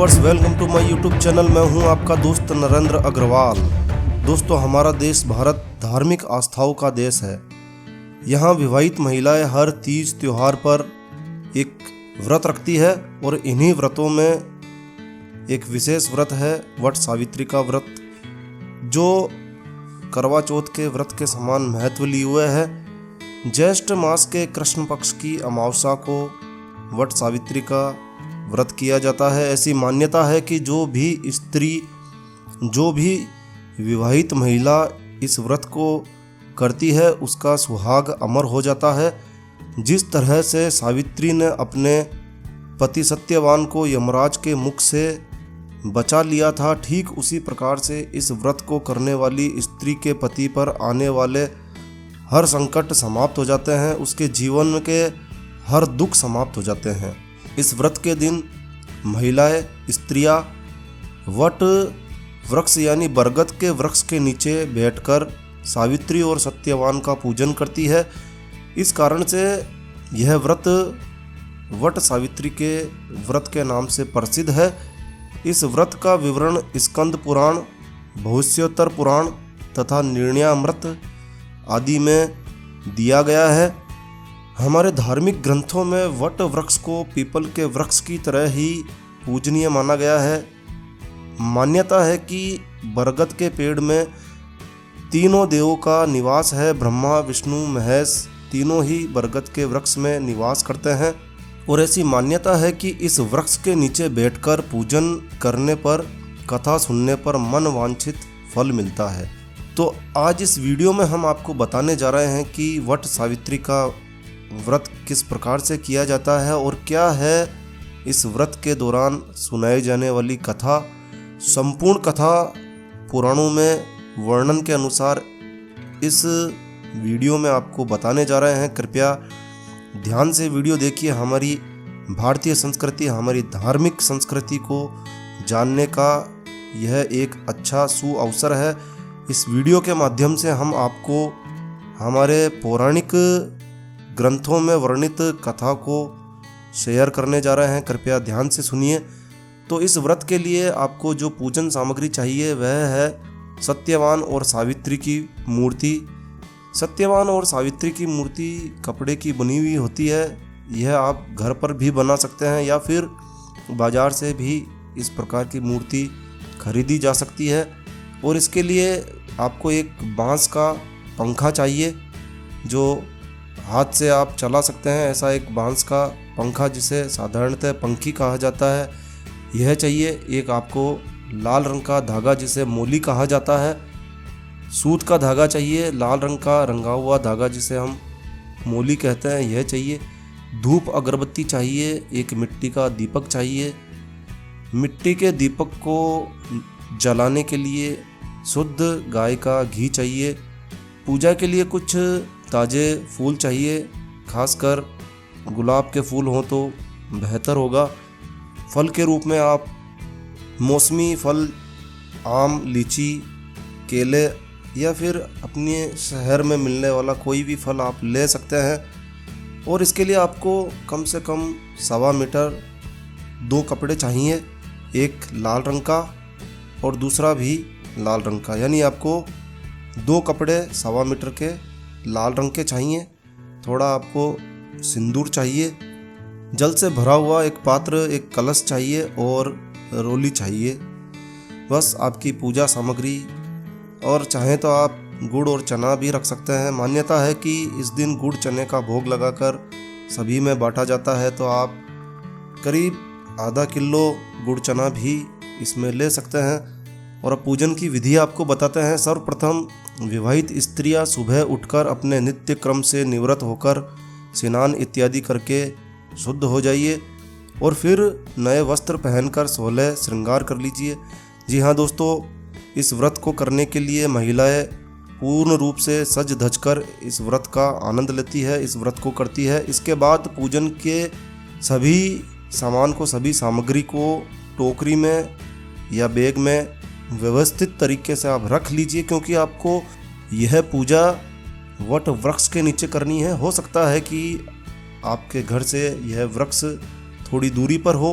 Viewers, welcome to my YouTube channel. मैं हूं आपका दोस्त नरेंद्र अग्रवाल। दोस्तों, हमारा देश भारत धार्मिक आस्थाओं का देश है। यहां विवाहित महिलाएं हर तीज त्योहार पर एक व्रत रखती है और इन्हीं व्रतों में एक विशेष व्रत है वट सावित्री का व्रत, जो करवा चौथ के व्रत के समान महत्व लिए हुए है। ज्येष्ठ मास के कृष्ण पक्ष की अमावस्या को वट सावित्री का व्रत किया जाता है। ऐसी मान्यता है कि जो भी विवाहित महिला इस व्रत को करती है उसका सुहाग अमर हो जाता है। जिस तरह से सावित्री ने अपने पति सत्यवान को यमराज के मुख से बचा लिया था, ठीक उसी प्रकार से इस व्रत को करने वाली स्त्री के पति पर आने वाले हर संकट समाप्त हो जाते हैं, उसके जीवन के हर दुख समाप्त हो जाते हैं। इस व्रत के दिन महिलाएं, स्त्रियां वट वृक्ष यानी बरगद के वृक्ष के नीचे बैठकर सावित्री और सत्यवान का पूजन करती है। इस कारण से यह व्रत वट सावित्री के व्रत के नाम से प्रसिद्ध है। इस व्रत का विवरण स्कंद पुराण, भविष्योत्तर पुराण तथा निर्णयामृत आदि में दिया गया है। हमारे धार्मिक ग्रंथों में वट वृक्ष को पीपल के वृक्ष की तरह ही पूजनीय माना गया है। मान्यता है कि बरगद के पेड़ में तीनों देवों का निवास है। ब्रह्मा, विष्णु, महेश तीनों ही बरगद के वृक्ष में निवास करते हैं और ऐसी मान्यता है कि इस वृक्ष के नीचे बैठकर पूजन करने पर, कथा सुनने पर मन वांछित फल मिलता है। तो आज इस वीडियो में हम आपको बताने जा रहे हैं कि वट सावित्री का व्रत किस प्रकार से किया जाता है और क्या है इस व्रत के दौरान सुनाई जाने वाली कथा। संपूर्ण कथा पुराणों में वर्णन के अनुसार इस वीडियो में आपको बताने जा रहे हैं। कृपया ध्यान से वीडियो देखिए। हमारी भारतीय संस्कृति, हमारी धार्मिक संस्कृति को जानने का यह एक अच्छा सुअवसर है। इस वीडियो के माध्यम से हम आपको हमारे पौराणिक ग्रंथों में वर्णित कथा को शेयर करने जा रहे हैं। कृपया ध्यान से सुनिए। तो इस व्रत के लिए आपको जो पूजन सामग्री चाहिए वह है सत्यवान और सावित्री की मूर्ति। सत्यवान और सावित्री की मूर्ति कपड़े की बनी हुई होती है। यह आप घर पर भी बना सकते हैं या फिर बाज़ार से भी इस प्रकार की मूर्ति खरीदी जा सकती है। और इसके लिए आपको एक बांस का पंखा चाहिए जो हाथ से आप चला सकते हैं। ऐसा एक बांस का पंखा, जिसे साधारणतः पंखी कहा जाता है, यह चाहिए। एक आपको लाल रंग का धागा, जिसे मोली कहा जाता है, सूत का धागा चाहिए। लाल रंग का रंगा हुआ धागा, जिसे हम मोली कहते हैं, यह चाहिए। धूप अगरबत्ती चाहिए। एक मिट्टी का दीपक चाहिए। मिट्टी के दीपक को जलाने के लिए शुद्ध गाय का घी चाहिए। पूजा के लिए कुछ ताज़े फूल चाहिए, खासकर गुलाब के फूल हों तो बेहतर होगा। फल के रूप में आप मौसमी फल, आम, लीची, केले या फिर अपने शहर में मिलने वाला कोई भी फल आप ले सकते हैं। और इसके लिए आपको कम से कम 1.25 मीटर 2 कपड़े चाहिए, एक लाल रंग का और दूसरा भी लाल रंग का, यानी आपको 2 कपड़े 1.25 मीटर के लाल रंग के चाहिए। थोड़ा आपको सिंदूर चाहिए। जल से भरा हुआ एक पात्र, एक कलश चाहिए और रोली चाहिए। बस आपकी पूजा सामग्री। और चाहें तो आप गुड़ और चना भी रख सकते हैं। मान्यता है कि इस दिन गुड़ चने का भोग लगाकर सभी में बांटा जाता है, तो आप करीब आधा किलो गुड़ चना भी इसमें ले सकते हैं। और अब पूजन की विधि आपको बताते हैं। सर्वप्रथम विवाहित स्त्रियां सुबह उठकर अपने नित्य क्रम से निवृत्त होकर स्नान इत्यादि करके शुद्ध हो जाइए और फिर नए वस्त्र पहनकर 16 श्रृंगार कर लीजिए। जी हाँ दोस्तों, इस व्रत को करने के लिए महिलाएं पूर्ण रूप से सज धज कर इस व्रत का आनंद लेती है, इस व्रत को करती है। इसके बाद पूजन के सभी सामान को, सभी सामग्री को टोकरी में या बैग में व्यवस्थित तरीके से आप रख लीजिए, क्योंकि आपको यह पूजा वट वृक्ष के नीचे करनी है। हो सकता है कि आपके घर से यह वृक्ष थोड़ी दूरी पर हो,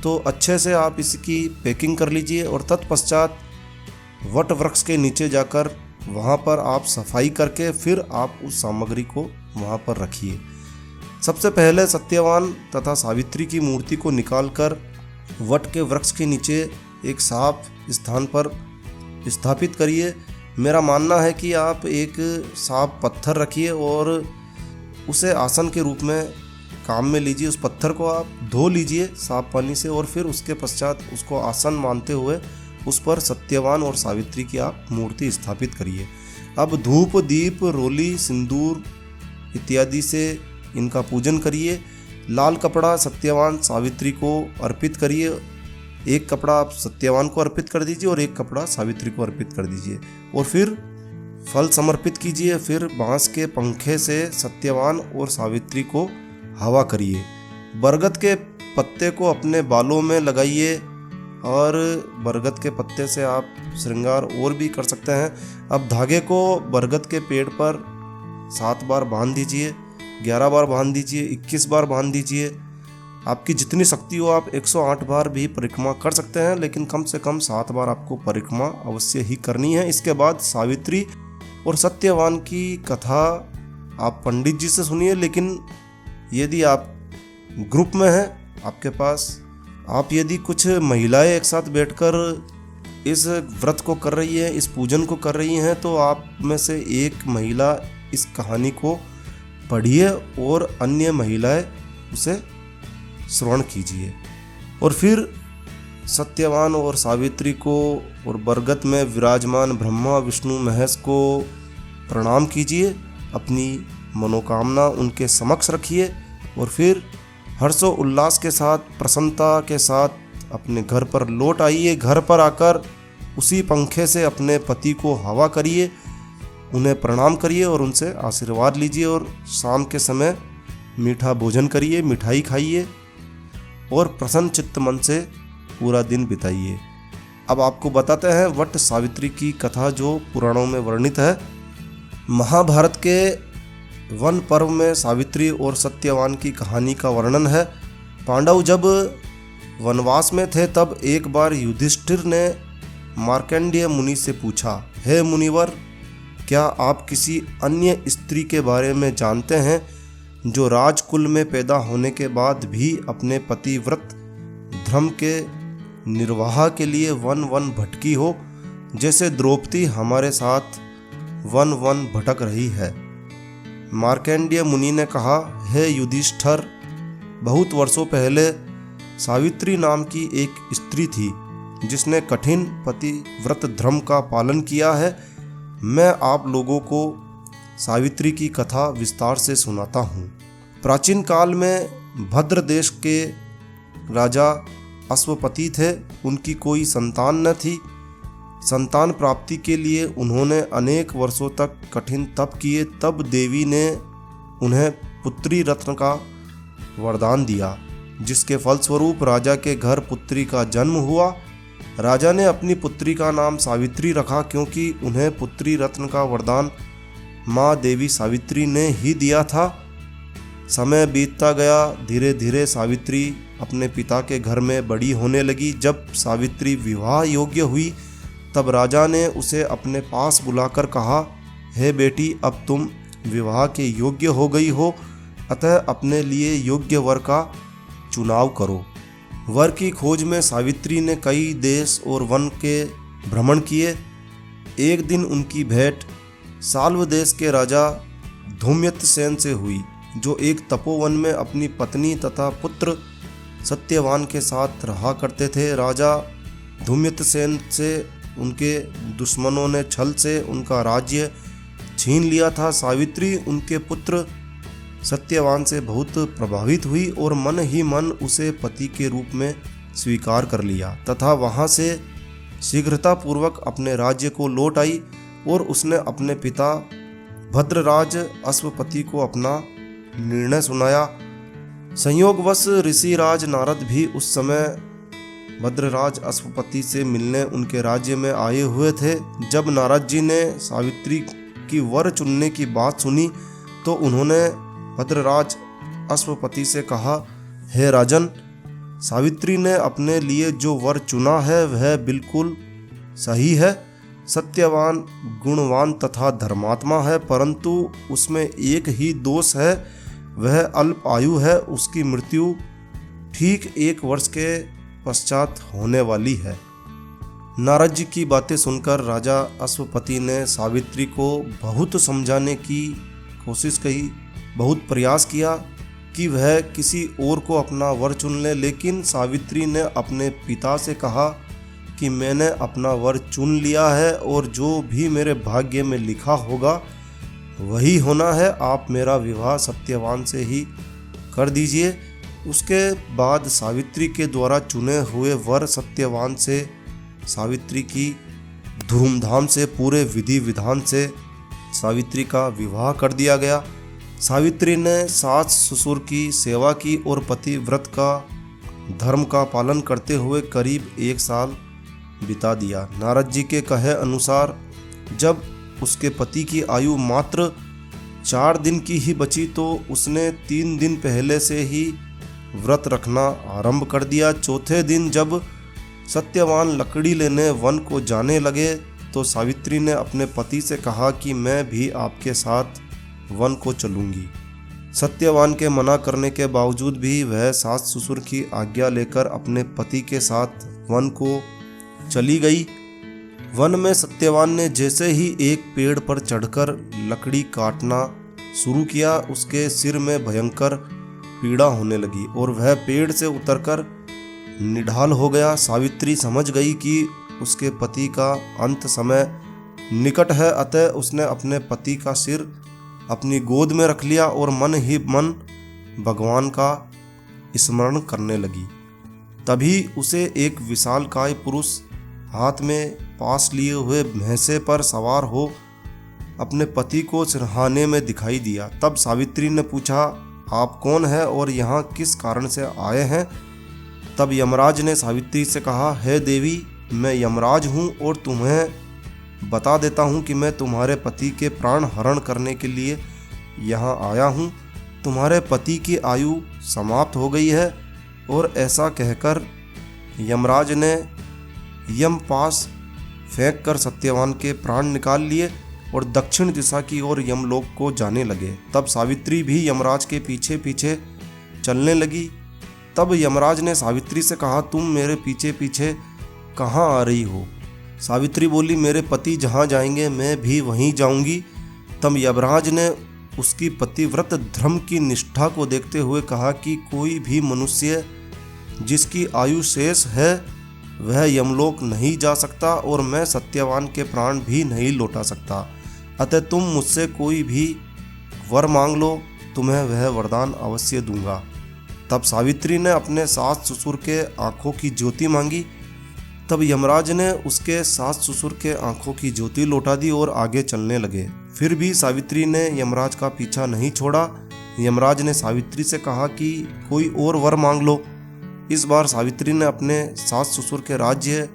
तो अच्छे से आप इसकी पैकिंग कर लीजिए और तत्पश्चात वट वृक्ष के नीचे जाकर वहाँ पर आप सफाई करके फिर आप उस सामग्री को वहाँ पर रखिए। सबसे पहले सत्यवान तथा सावित्री की मूर्ति को निकालकर वट के वृक्ष के नीचे एक साफ स्थान पर स्थापित करिए। मेरा मानना है कि आप एक साफ पत्थर रखिए और उसे आसन के रूप में काम में लीजिए। उस पत्थर को आप धो लीजिए साफ पानी से और फिर उसके पश्चात उसको आसन मानते हुए उस पर सत्यवान और सावित्री की आप मूर्ति स्थापित करिए। अब धूप, दीप, रोली, सिंदूर इत्यादि से इनका पूजन करिए। लाल कपड़ा सत्यवान सावित्री को अर्पित करिए। एक कपड़ा आप सत्यवान को अर्पित कर दीजिए और एक कपड़ा सावित्री को अर्पित कर दीजिए और फिर फल समर्पित कीजिए। फिर बांस के पंखे से सत्यवान और सावित्री को हवा करिए। बरगद के पत्ते को अपने बालों में लगाइए और बरगद के पत्ते से आप श्रृंगार और भी कर सकते हैं। अब धागे को बरगद के पेड़ पर 7 बार बांध दीजिए, 11 बार बांध दीजिए, 21 बार बांध दीजिए। आपकी जितनी शक्ति हो आप 108 बार भी परिक्रमा कर सकते हैं, लेकिन कम से कम 7 बार आपको परिक्रमा अवश्य ही करनी है। इसके बाद सावित्री और सत्यवान की कथा आप पंडित जी से सुनिए, लेकिन यदि आप ग्रुप में हैं आपके पास, आप यदि कुछ महिलाएं एक साथ बैठकर इस व्रत को कर रही है, इस पूजन को कर रही हैं, तो आप में से एक महिला इस कहानी को पढ़िए और अन्य महिलाएं उसे श्रवण कीजिए। और फिर सत्यवान और सावित्री को और बरगद में विराजमान ब्रह्मा, विष्णु, महेश को प्रणाम कीजिए। अपनी मनोकामना उनके समक्ष रखिए और फिर हर्षो उल्लास के साथ, प्रसन्नता के साथ अपने घर पर लौट आइए। घर पर आकर उसी पंखे से अपने पति को हवा करिए, उन्हें प्रणाम करिए और उनसे आशीर्वाद लीजिए और शाम के समय मीठा भोजन करिए, मिठाई खाइए और प्रसन्न चित्त मन से पूरा दिन बिताइए। अब आपको बताते हैं वट सावित्री की कथा जो पुराणों में वर्णित है। महाभारत के वन पर्व में सावित्री और सत्यवान की कहानी का वर्णन है। पांडव जब वनवास में थे तब एक बार युधिष्ठिर ने मार्कंडेय मुनि से पूछा, हे मुनिवर, क्या आप किसी अन्य स्त्री के बारे में जानते हैं जो राजकुल में पैदा होने के बाद भी अपने पतिव्रत धर्म के निर्वाह के लिए वन वन भटकी हो, जैसे द्रौपदी हमारे साथ वन वन भटक रही है? मार्कंडेय मुनि ने कहा, हे युधिष्ठिर, बहुत वर्षों पहले सावित्री नाम की एक स्त्री थी जिसने कठिन पतिव्रत धर्म का पालन किया है। मैं आप लोगों को सावित्री की कथा विस्तार से सुनाता हूँ। प्राचीन काल में भद्र देश के राजा अश्वपति थे। उनकी कोई संतान न थी। संतान प्राप्ति के लिए उन्होंने अनेक वर्षों तक कठिन तप किए। तब देवी ने उन्हें पुत्री रत्न का वरदान दिया, जिसके फलस्वरूप राजा के घर पुत्री का जन्म हुआ। राजा ने अपनी पुत्री का नाम सावित्री रखा, क्योंकि उन्हें पुत्री रत्न का वरदान माँ देवी सावित्री ने ही दिया था। समय बीतता गया। धीरे धीरे सावित्री अपने पिता के घर में बड़ी होने लगी। जब सावित्री विवाह योग्य हुई तब राजा ने उसे अपने पास बुलाकर कहा, हे बेटी, अब तुम विवाह के योग्य हो गई हो, अतः अपने लिए योग्य वर का चुनाव करो। वर की खोज में सावित्री ने कई देश और वन के भ्रमण किए। एक दिन उनकी भेंट साल्व देश के राजा धूम्यसेन से हुई, जो एक तपोवन में अपनी पत्नी तथा पुत्र सत्यवान के साथ रहा करते थे। राजा धूम्यसेन से उनके दुश्मनों ने छल से उनका राज्य छीन लिया था। सावित्री उनके पुत्र सत्यवान से बहुत प्रभावित हुई और मन ही मन उसे पति के रूप में स्वीकार कर लिया तथा वहां से शीघ्रतापूर्वक अपने राज्य को लौट आई और उसने अपने पिता भद्रराज अश्वपति को अपना निर्णय सुनाया। संयोगवश ऋषिराज नारद भी उस समय भद्रराज अश्वपति से मिलने उनके राज्य में आए हुए थे। जब नारद जी ने सावित्री की वर चुनने की बात सुनी तो उन्होंने भद्रराज अश्वपति से कहा, हे राजन, सावित्री ने अपने लिए जो वर चुना है वह बिल्कुल सही है। सत्यवान गुणवान तथा धर्मात्मा है, परंतु उसमें एक ही दोष है, वह अल्प आयु है। उसकी मृत्यु ठीक 1 वर्ष के पश्चात होने वाली है। नारद जी की बातें सुनकर राजा अश्वपति ने सावित्री को बहुत समझाने की कोशिश की, बहुत प्रयास किया कि वह किसी और को अपना वर चुन ले, लेकिन सावित्री ने अपने पिता से कहा कि मैंने अपना वर चुन लिया है और जो भी मेरे भाग्य में लिखा होगा वही होना है। आप मेरा विवाह सत्यवान से ही कर दीजिए। उसके बाद सावित्री के द्वारा चुने हुए वर सत्यवान से सावित्री की धूमधाम से पूरे विधि विधान से सावित्री का विवाह कर दिया गया। सावित्री ने सास ससुर की सेवा की और पतिव्रत का धर्म का पालन करते हुए करीब 1 साल बिता दिया। नारद जी के कहे अनुसार जब उसके पति की आयु मात्र 4 दिन की ही बची तो उसने 3 दिन पहले से ही व्रत रखना आरंभ कर दिया। चौथे दिन जब सत्यवान लकड़ी लेने वन को जाने लगे तो सावित्री ने अपने पति से कहा कि मैं भी आपके साथ वन को चलूंगी। सत्यवान के मना करने के बावजूद भी वह सास ससुर की आज्ञा लेकर अपने पति के साथ वन को चली गई। वन में सत्यवान ने जैसे ही एक पेड़ पर चढ़कर लकड़ी काटना शुरू किया, उसके सिर में भयंकर पीड़ा होने लगी और वह पेड़ से उतरकर निढाल हो गया। सावित्री समझ गई कि उसके पति का अंत समय निकट है, अतः उसने अपने पति का सिर अपनी गोद में रख लिया और मन ही मन भगवान का स्मरण करने लगी। तभी उसे एक विशालकाय पुरुष हाथ में पास लिए हुए भैंसे पर सवार हो अपने पति को सिरहाने में दिखाई दिया। तब सावित्री ने पूछा, आप कौन हैं और यहाँ किस कारण से आए हैं? तब यमराज ने सावित्री से कहा, हे देवी, मैं यमराज हूँ और तुम्हें बता देता हूँ कि मैं तुम्हारे पति के प्राण हरण करने के लिए यहाँ आया हूँ। तुम्हारे पति की आयु समाप्त हो गई है। और ऐसा कहकर यमराज ने यमपाश फेंक कर सत्यवान के प्राण निकाल लिए और दक्षिण दिशा की ओर यमलोक को जाने लगे। तब सावित्री भी यमराज के पीछे पीछे चलने लगी। तब यमराज ने सावित्री से कहा, तुम मेरे पीछे पीछे कहाँ आ रही हो? सावित्री बोली, मेरे पति जहाँ जाएंगे मैं भी वहीं जाऊंगी। तब यमराज ने उसकी पतिव्रत धर्म की निष्ठा को देखते हुए कहा कि कोई भी मनुष्य जिसकी आयु शेष है वह यमलोक नहीं जा सकता और मैं सत्यवान के प्राण भी नहीं लौटा सकता। अतः तुम मुझसे कोई भी वर मांग लो, तुम्हें वह वरदान अवश्य दूंगा। तब सावित्री ने अपने सास ससुर के आंखों की ज्योति मांगी। तब यमराज ने उसके सास ससुर के आंखों की ज्योति लौटा दी और आगे चलने लगे। फिर भी सावित्री ने यमराज का पीछा नहीं छोड़ा। यमराज ने सावित्री से कहा कि कोई और वर मांग लो। इस बार सावित्री ने अपने सास ससुर के राज्य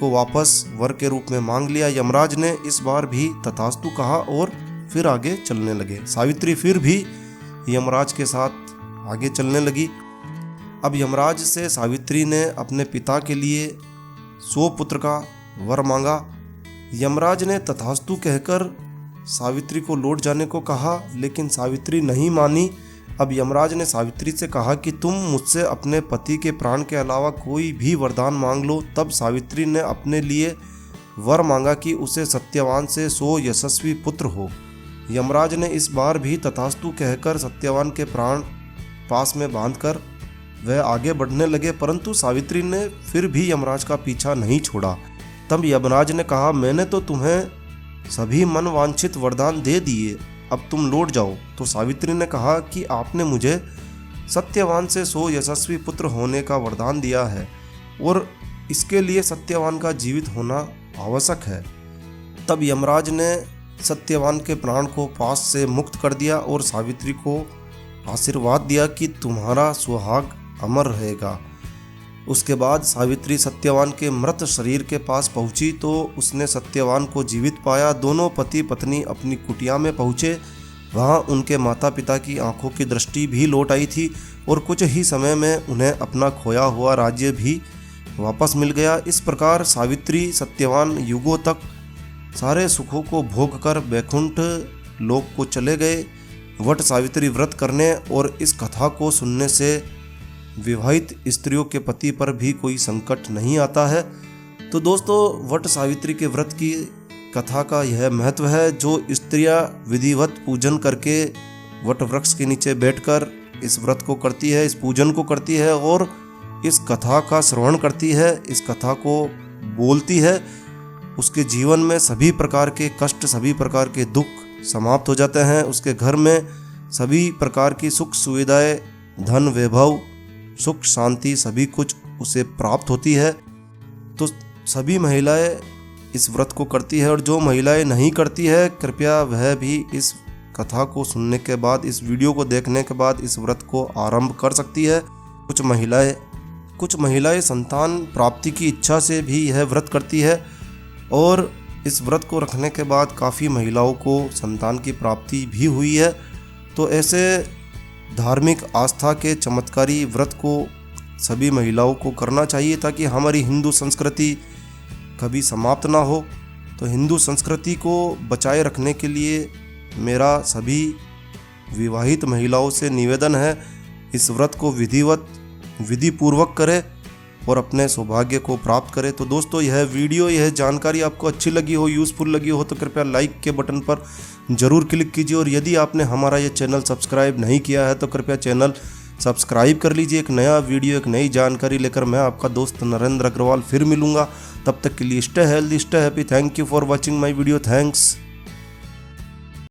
को वापस वर के रूप में मांग लिया। यमराज ने इस बार भी तथास्तु कहा और फिर आगे चलने लगे। सावित्री फिर भी यमराज के साथ आगे चलने लगी। अब यमराज से सावित्री ने अपने पिता के लिए 100 पुत्र का वर मांगा। यमराज ने तथास्तु कहकर सावित्री को लौट जाने को कहा, लेकिन सावित्री नहीं मानी। अब यमराज ने सावित्री से कहा कि तुम मुझसे अपने पति के प्राण के अलावा कोई भी वरदान मांग लो। तब सावित्री ने अपने लिए वर मांगा कि उसे सत्यवान से 100 यशस्वी पुत्र हो। यमराज ने इस बार भी तथास्तु कहकर सत्यवान के प्राण पास में बांधकर वह आगे बढ़ने लगे, परंतु सावित्री ने फिर भी यमराज का पीछा नहीं छोड़ा। तब यमराज ने कहा, मैंने तो तुम्हें सभी मन वांछित वरदान दे दिए, अब तुम लौट जाओ। तो सावित्री ने कहा कि आपने मुझे सत्यवान से 100 यशस्वी पुत्र होने का वरदान दिया है और इसके लिए सत्यवान का जीवित होना आवश्यक है। तब यमराज ने सत्यवान के प्राण को पास से मुक्त कर दिया और सावित्री को आशीर्वाद दिया कि तुम्हारा सुहाग अमर रहेगा। उसके बाद सावित्री सत्यवान के मृत शरीर के पास पहुंची तो उसने सत्यवान को जीवित पाया। दोनों पति पत्नी अपनी कुटिया में पहुँचे वहाँ उनके माता पिता की आंखों की दृष्टि भी लौट आई थी और कुछ ही समय में उन्हें अपना खोया हुआ राज्य भी वापस मिल गया। इस प्रकार सावित्री सत्यवान युगों तक सारे सुखों को भोग कर वैकुंठ लोक को चले गए। वट सावित्री व्रत करने और इस कथा को सुनने से विवाहित स्त्रियों के पति पर भी कोई संकट नहीं आता है। तो दोस्तों, वट सावित्री के व्रत की कथा का यह महत्व है। जो स्त्रियां विधिवत पूजन करके वट वृक्ष के नीचे बैठकर इस व्रत को करती है, इस पूजन को करती है और इस कथा का श्रवण करती है, इस कथा को बोलती है, उसके जीवन में सभी प्रकार के कष्ट, सभी प्रकार के दुख समाप्त हो जाते हैं। उसके घर में सभी प्रकार की सुख सुविधाएं, धन वैभव, सुख शांति सभी कुछ उसे प्राप्त होती है। तो सभी महिलाएं इस व्रत को करती है और जो महिलाएं नहीं करती है, कृपया वह भी इस कथा को सुनने के बाद, इस वीडियो को देखने के बाद इस व्रत को आरंभ कर सकती है। कुछ महिलाएं संतान प्राप्ति की इच्छा से भी यह व्रत करती है और इस व्रत को रखने के बाद काफ़ी महिलाओं को संतान की प्राप्ति भी हुई है। तो ऐसे धार्मिक आस्था के चमत्कारी व्रत को सभी महिलाओं को करना चाहिए ताकि हमारी हिंदू संस्कृति कभी समाप्त ना हो। तो हिंदू संस्कृति को बचाए रखने के लिए मेरा सभी विवाहित महिलाओं से निवेदन है, इस व्रत को विधिपूर्वक करें और अपने सौभाग्य को प्राप्त करें। तो दोस्तों, यह वीडियो, यह जानकारी आपको अच्छी लगी हो, यूज़फुल लगी हो तो कृपया लाइक के बटन पर ज़रूर क्लिक कीजिए और यदि आपने हमारा ये चैनल सब्सक्राइब नहीं किया है तो कृपया चैनल सब्सक्राइब कर लीजिए। एक नया वीडियो, एक नई जानकारी लेकर मैं आपका दोस्त नरेंद्र अग्रवाल फिर मिलूंगा। तब तक के लिए stay healthy, stay happy. Thank you for watching my video. Thanks.